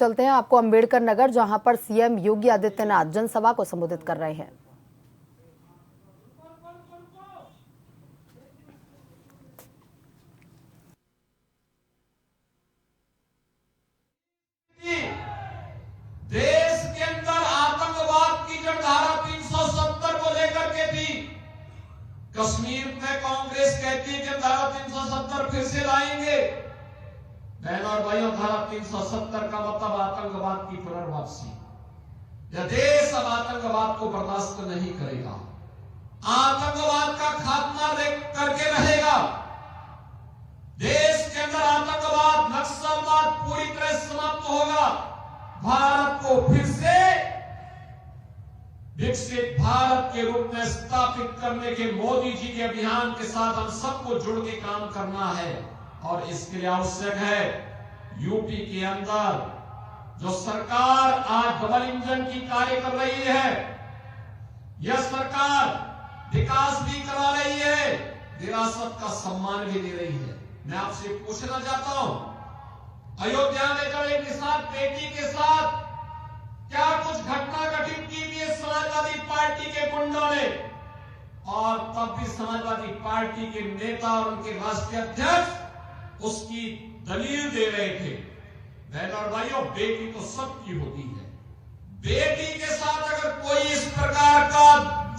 चलते हैं आपको अंबेडकर नगर, जहां पर सीएम योगी आदित्यनाथ जनसभा को संबोधित कर रहे हैं। देश के अंदर आतंकवाद की जब धारा 370 को लेकर के थी, कश्मीर में कांग्रेस कहती है कि धारा 370 फिर से लाएंगे। बहन और भाइयों, धारा 370 का मतलब आतंकवाद की पुनर्वापसी। यह देश अब आतंकवाद को बर्दाश्त नहीं करेगा, आतंकवाद का खात्मा करके रहेगा। देश के अंदर आतंकवाद, नक्सलवाद पूरी तरह समाप्त होगा। भारत को फिर से विकसित भारत के रूप में स्थापित करने के मोदी जी के अभियान के साथ हम सबको जुड़ के काम करना है। और इसके लिए आवश्यक है, यूपी के अंदर जो सरकार आज डबल इंजन की कार्य कर रही है, यह सरकार विकास भी करा रही है, विरासत का सम्मान भी दे रही है। मैं आपसे पूछना चाहता हूं, अयोध्या में जब एक निषाद बेटी के साथ क्या कुछ घटना घटित की थी समाजवादी पार्टी के गुंडों ने, और तब भी समाजवादी पार्टी के नेता और उनके राष्ट्रीय अध्यक्ष उसकी दलील दे रहे थे। बहन और भाइयों, बेटी तो सबकी होती है। बेटी के साथ अगर कोई इस प्रकार का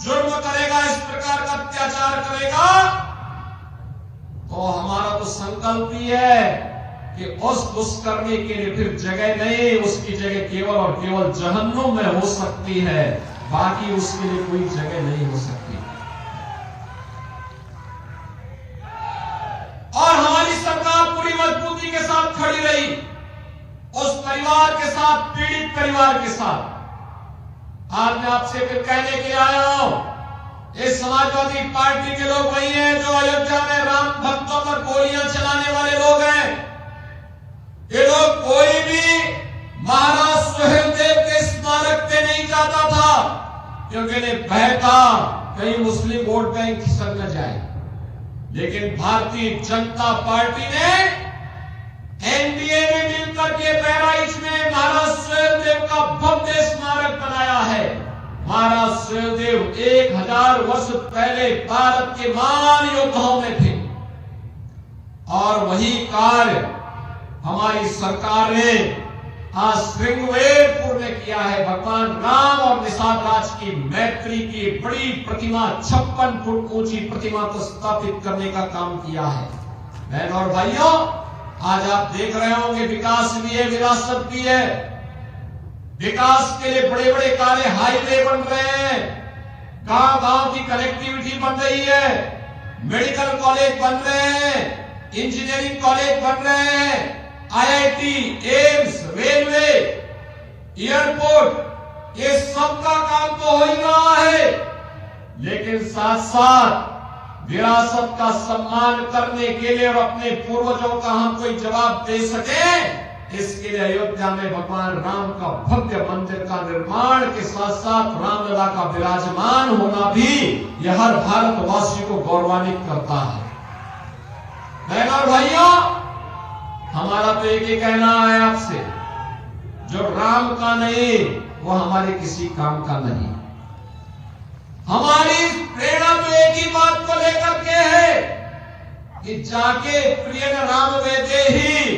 जुर्म करेगा, इस प्रकार का अत्याचार करेगा, तो हमारा तो संकल्प ही है कि उस दुष्कर्मी के लिए फिर जगह नहीं, उसकी जगह केवल और केवल जहन्नुम में हो सकती है, बाकी उसके लिए कोई जगह नहीं हो सकती। और हमारी सरकार पूरी मजबूती के साथ खड़ी रही उस परिवार के साथ, पीड़ित परिवार के साथ। आज मैं आपसे फिर कहने के लिए आया हूं, इस समाजवादी पार्टी के लोग वही हैं जो अयोध्या में राम भक्तों पर गोलियां चलाने वाले लोग हैं। ये लोग कोई भी महाराज सुहेलदेव के स्मारक पे नहीं जाता था, क्योंकि इन्हें भय था कहीं मुस्लिम वोट बैंक खिसक न जाए। लेकिन भारतीय जनता पार्टी ने एनडीए में मिलकर के बहराइच में महाराज सुहेलदेव का भव्य स्मारक बनाया है। महाराज सुहेलदेव 1000 वर्ष पहले भारत के महान योद्धाओं में थे, और वही कार्य हमारी सरकार ने आज श्रृंगवेरपुर में किया है। भगवान राम और निषाद राज की मैत्री की बड़ी प्रतिमा, 56 फुट ऊंची प्रतिमा को स्थापित करने का काम किया है। बहन और भाइयों, आज आप देख रहे होंगे विकास भी है, विरासत भी है। विकास के लिए बड़े बड़े कार्य, हाईवे बन रहे हैं, गांव गांव की कनेक्टिविटी बन रही है, मेडिकल कॉलेज बन रहे हैं, इंजीनियरिंग कॉलेज बन रहे हैं, आईआईटी, एम्स, रेलवे, एयरपोर्ट, ये सब का काम तो हो ही रहा है। लेकिन साथ साथ विरासत का सम्मान करने के लिए और अपने पूर्वजों का हम कोई जवाब दे सके, इसके लिए अयोध्या में भगवान राम का भव्य मंदिर का निर्माण के साथ साथ रामलला का विराजमान होना भी यह हर भारतवासी को गौरवान्वित करता है। बहन और भाइयों, हमारा तो एक ही कहना है आपसे, जो राम का नहीं वो हमारे किसी काम का नहीं। हमारी प्रेरणा तो एक ही बात को लेकर के है कि जाके प्रिय राम वेदे ही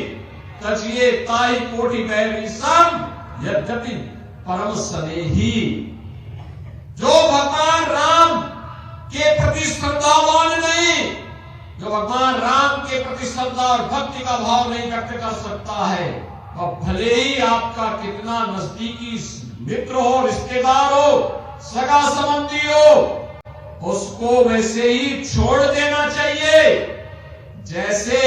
तजिए ताई कोटि बैरी सम यद्यपि परम स्नेही। जो भगवान राम के प्रति श्रद्धावान नहीं, जो भगवान राम के प्रति श्रद्धा और भक्ति का भाव नहीं व्यक्त कर सकता है, और भले ही आपका कितना नजदीकी मित्र हो, रिश्तेदार हो, सगा संबंधी हो, उसको वैसे ही छोड़ देना चाहिए जैसे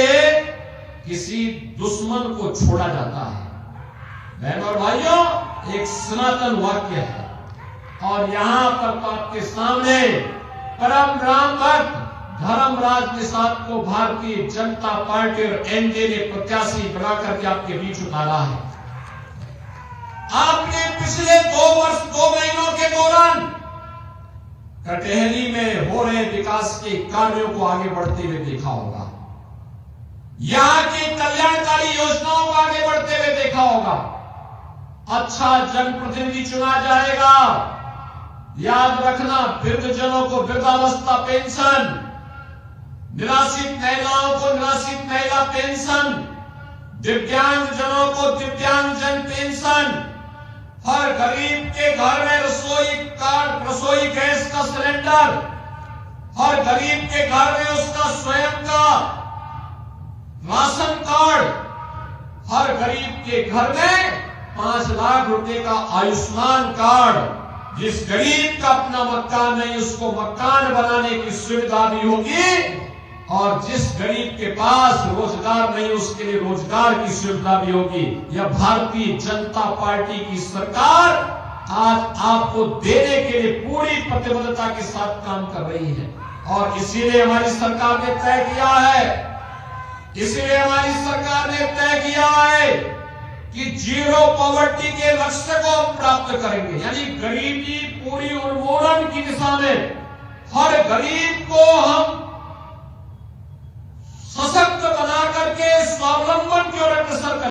किसी दुश्मन को छोड़ा जाता है। बहन और भाइयों, एक सनातन वाक्य है, और यहां पर तो आपके सामने परम राम भक्त धर्मराज निषाद को भारतीय जनता पार्टी और एनडीए ने प्रत्याशी बनाकर के आपके बीच उतारा है। आपने पिछले 2 महीनों के दौरान कटहली में हो रहे विकास के कार्यों को आगे बढ़ते हुए देखा होगा, यहां की कल्याणकारी योजनाओं को आगे बढ़ते हुए देखा होगा। अच्छा जनप्रतिनिधि चुना जाएगा। याद रखना, वृद्धजनों को वृद्धावस्था पेंशन, निराश्रित महिलाओं को निराश्रित महिला पेंशन, दिव्यांगजनों को दिव्यांगजन पेंशन, हर गरीब के घर में रसोई गैस का सिलेंडर, हर गरीब के घर में उसका स्वयं का राशन कार्ड, हर गरीब के घर में 5 लाख रुपए का आयुष्मान कार्ड। जिस गरीब का अपना मकान नहीं उसको मकान बनाने की सुविधा भी होगी, और जिस गरीब के पास रोजगार नहीं उसके लिए रोजगार की सुविधा भी होगी। यह भारतीय जनता पार्टी की सरकार आज आपको देने के लिए पूरी प्रतिबद्धता के साथ काम कर रही है। और इसीलिए हमारी सरकार ने तय किया है, इसीलिए हमारी सरकार ने तय किया है कि जीरो पॉवर्टी के लक्ष्य को हम प्राप्त करेंगे, यानी गरीबी पूरी उन्मूलन की दिशा में हर गरीब को हम